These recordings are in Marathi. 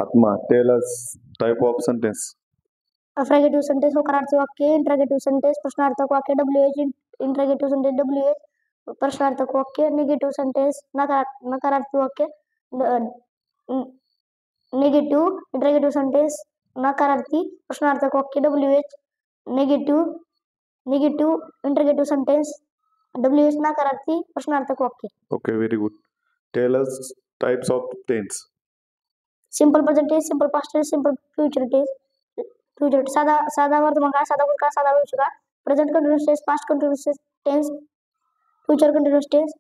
Atma, tell us type of sentence. Affirmative sentence होकारार्थी वाक्य, इंट्रोगेटिव्ह सेंटेन्स प्रश्नार्थक वाक्य, WH इंट्रोगेटिव्ह सेंटेन्स, WH प्रश्नार्थक वाक्य, निगेटिव्ह सेंटेन्स नकारार्थी वाक्य, निगेटिव्ह इंट्रोगेटिव्ह सेंटेन्स नकारार्थी प्रश्नार्थक वाक्य, WH negative interrogative sentence, WH नकारार्थी प्रश्नार्थक वाक्य. Okay, very good. Tell us types of tense. Simple present tense, simple past tense, simple future tense. साधा वर्तमान काळ, साधा भूतकाळ, साधा भविष्यकाळ, present continuous tense, past continuous tense, future continuous tense,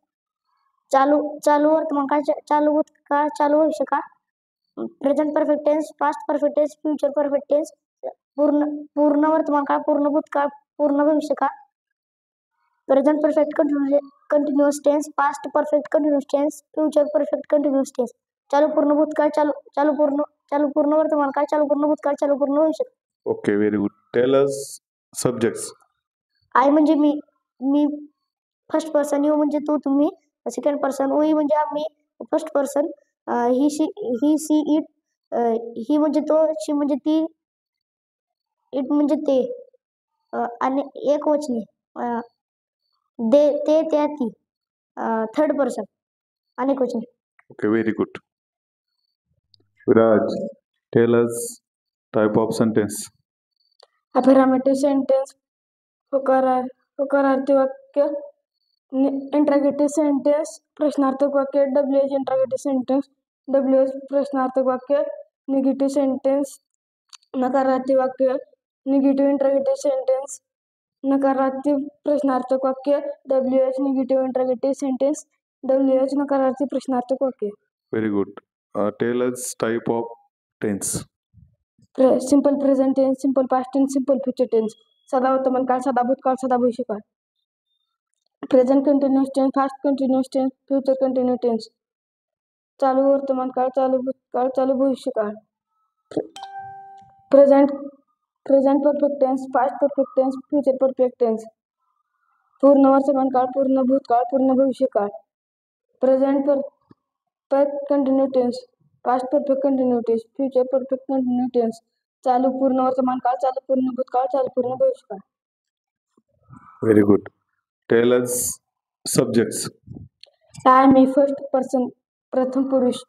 चालू वर्तमान काळ, चालू भूतकाळ, चालू भविष्यकाळ, present perfect tense, past perfect tense, future perfect tense, पूर्ण वर्तमान काळ, पूर्ण भूतकाळ, पूर्ण भविष्यकाळ, present perfect continuous tense, past perfect continuous tense, future perfect continuous tense, चालू पूर्ण भूतकाळ, चालू पूर्ण वर्तमान काळ, चालू पूर्ण भूतकाळ, चालू पूर्ण भविष्यकाळ. Okay, very good. Tell us subjects. I म्हणजे मी फर्स्ट पर्सन, यू म्हणजे तू, तुम्ही सेकंड पर्सन, वी म्हणजे आम्ही first person, he she it, he म्हणजे तो, शी म्हणजे ती, इट म्हणजे ते, आणि एक वचनी, ते त्या ती, थर्ड पर्सन, अनेक वचनी. Okay, very good. Viraj, tell us type of sentence. Affirmative sentence होकारार्थी वाक्य, इंट्रोगेटिव्ह सेंटेन्स प्रश्नार्थक वाक्य, WH इंट्रोगेटिव्ह सेंटेन्स, WH प्रश्नार्थक वाक्य, निगेटिव्ह सेंटेन्स नकारार्थी वाक्य, निगेटिव्ह इंट्रोगेटिव्ह सेंटेन्स नकारार्थी प्रश्नार्थक वाक्य, WH negative interrogative sentence, WH नकारार्थी प्रश्नार्थक वाक्य. Very good. Tell us type of tense. Simple present tense, simple past tense, simple future tense, साधा वर्तमान काळ, साधा भूतकाळ, साधा भविष्यकाळ, present continuous tense, past continuous tense, future continue tense, चालू वर्तमान काळ, चालू भूतकाळ, चालू भविष्यकाळ, present perfect tense, past perfect tense, future perfect tense, पूर्ण वर्तमान काळ, पूर्ण भूतकाळ, पूर्ण भविष्यकाळ, present perfect continue tense, past perfect continue tense, future perfect continue tense, चालू पूर्ण वर्तमान काळ, चालू पूर्ण भूतकाळ, चालू पूर्ण भविष्यकाळ. Very good. Tell us subjects. I me first person प्रथम पुरुष,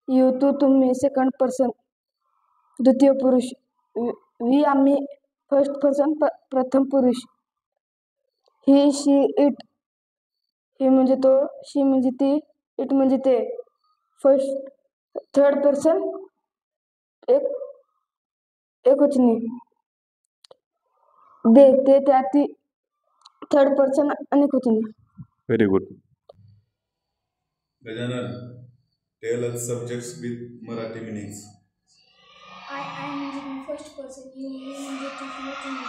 यू तू तुम्ही सेकंड पर्सन द्वितीय पुरुष, वी आम्ही फर्स्ट पर्सन प्रथम पुरुष, ही शी इट, ही म्हणजे तो, शी म्हणजे ती, इट म्हणजे ते, फर्स्ट थर्ड पर्सन एकवचनी, ते त्या ती, थर्ड पर्सन अनेकवचनी. Very good. Gajanan, tell us subjects with Marathi meanings. I म्हणजे मी फर्स्ट पर्सन, यू म्हणजे तू किंवा तुम्ही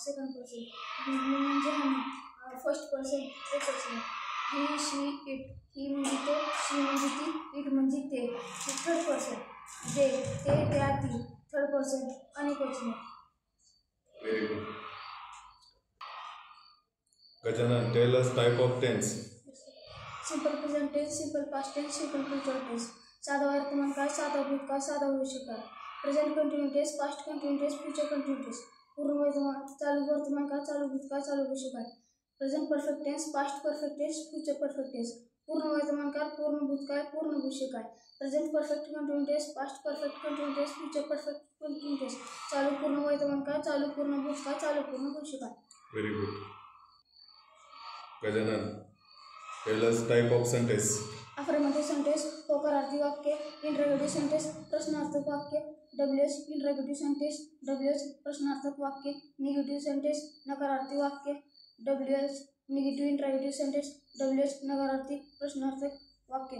सेकंड पर्सन, मी म्हणजे आम्ही फर्स्ट पर्सन एक person, he she it, he म्हणजे तो, शी म्हणजे ती, इट म्हणजे ते, थर्ड पर्सन, ते त्या ती, थर्ड पर्सन अनेक वचने. Very good. Gajanan, tell us type of tense. Simple present tense, simple past tense, simple future tense, साधा वर्तमान काळ, साधा भूतकाळ, साधा भविष्यकाळ, present continue tense, past continue tense, future continue tense, पूर्ण वर्तमान, चालू वर्तमान काळ, चालू भूतकाळ, चालू भविष्यकाळ, present perfect tense, past perfect tense, future perfect tense, पूर्ण वर्तमान काळ, पूर्ण भूतकाळ, पूर्ण भविष्यकाळ, present perfect continue tense, past perfect continue tense, future perfect continue tense, चालू पूर्ण वर्तमान काळ, चालू पूर्ण भूतकाळ, चालू पूर्ण भविष्यकाळ. Very good. Gajanan, tell us type of sentence. Affirmative sentence होकारार्थी वाक्य, इंट्रोगेटिव्ह सेंटेन्स प्रश्नार्थक वाक्य, WH इंट्रोगेटिव्ह सेंटेन्स, WH प्रश्नार्थक वाक्य, निगेटिव्ह सेंटेन्स नकारार्थी वाक्य, WH negative interrogative sentence, WH नकारार्थी प्रश्नार्थक वाक्य.